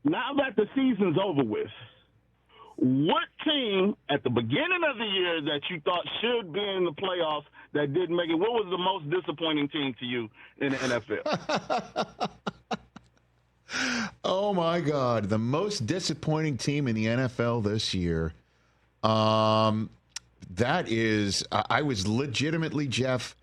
now that the season's over with, what team at the beginning of the year that you thought should be in the playoffs that didn't make it, what was the most disappointing team to you in the NFL? Oh, my God. The most disappointing team in the NFL this year. That is, I was legitimately, Jeff,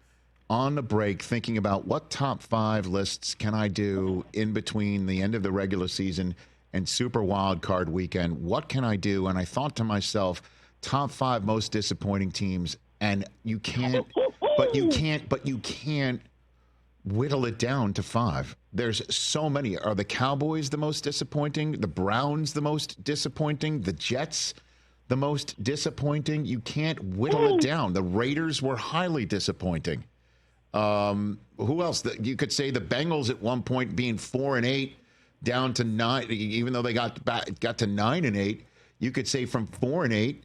on the break thinking about what top 5 lists can I do in between the end of the regular season and Super Wild Card Weekend. What can I do? And I thought to myself, top 5 most disappointing teams. And you can't whittle it down to 5. There's so many. Are the Cowboys the most disappointing? The Browns the most disappointing? The Jets the most disappointing? You can't whittle it down. The Raiders were highly disappointing. Who else? You could say the Bengals at one point being 4-8 down to 9, even though they got to 9-8. You could say from 4-8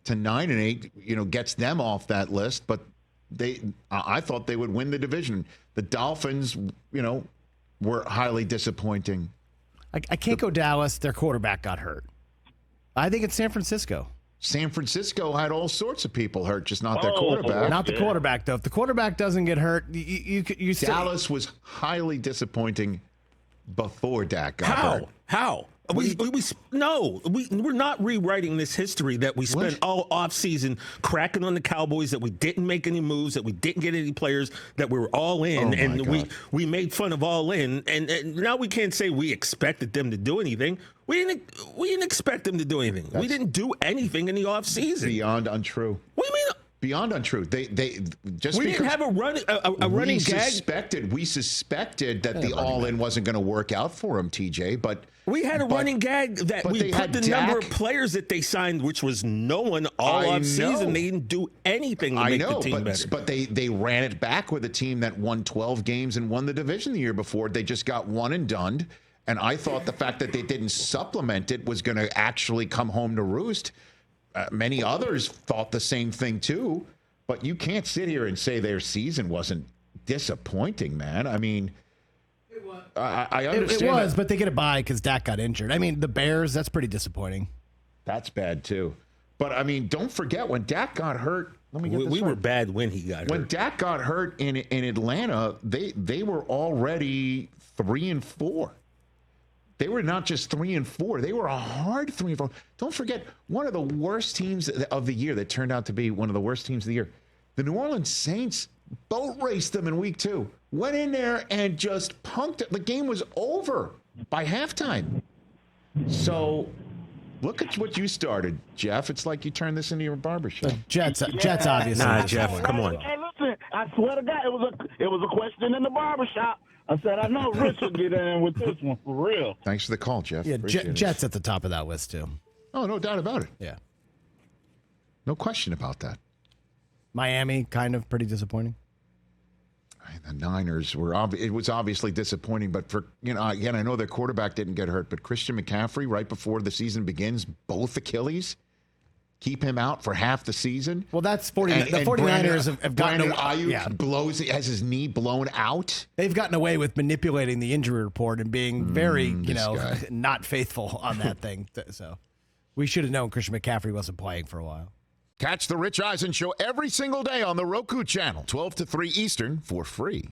to 9-8, gets them off that list. But I thought they would win the division. The Dolphins, were highly disappointing. I can't go Dallas. Their quarterback got hurt. I think it's San Francisco. San Francisco had all sorts of people hurt, just not their quarterback. Not the quarterback, though. If the quarterback doesn't get hurt, you say Dallas was highly disappointing before Dak got hurt. How? We're not rewriting this history that we spent all offseason cracking on the Cowboys, that we didn't make any moves, that we didn't get any players, that we were all in, and we made fun of all in, and now we can't say we expected them to do anything. We didn't expect them to do anything. We didn't do anything in the offseason. Beyond untrue. What do you mean? Beyond untrue. They just we didn't have a running gag. We suspected that the all-in wasn't going to work out for him, TJ. But we had a running gag that we put the number of players that they signed, which was no one all off season. They didn't do anything to make the team better. But they ran it back with a team that won 12 games and won the division the year before. They just got one and done. And I thought the fact that they didn't supplement it was going to actually come home to roost. Many others thought the same thing, too. But you can't sit here and say their season wasn't disappointing, man. I mean, it was. I understand. It was, but they get a bye because Dak got injured. I mean, the Bears, that's pretty disappointing. That's bad, too. But, I mean, don't forget, when Dak got hurt, we were bad when he got hurt. When Dak got hurt in Atlanta, they were already 3-4. They were not just 3-4. They were a hard 3-4. Don't forget, one of the worst teams of the year that turned out to be one of the worst teams of the year. The New Orleans Saints boat raced them in week 2. Went in there and just punked it. The game was over by halftime. So look at what you started, Jeff. It's like you turned this into your barbershop. Jets obviously. Nah, Jeff, come on. Hey, listen, I swear to God, it was a question in the barbershop. I said, I know Rich will get in with this one for real. Thanks for the call, Jeff. Yeah, Jets at the top of that list, too. Oh, no doubt about it. Yeah. No question about that. Miami, kind of pretty disappointing. The Niners it was obviously disappointing, but again, I know their quarterback didn't get hurt, but Christian McCaffrey, right before the season begins, both Achilles. Keep him out for half the season. Well, that's 49. The 49ers have gotten Ayuk has his knee blown out. They've gotten away with manipulating the injury report and being very, not faithful on that thing. So we should have known Christian McCaffrey wasn't playing for a while. Catch the Rich Eisen Show every single day on the Roku channel, 12 to 3 Eastern, for free.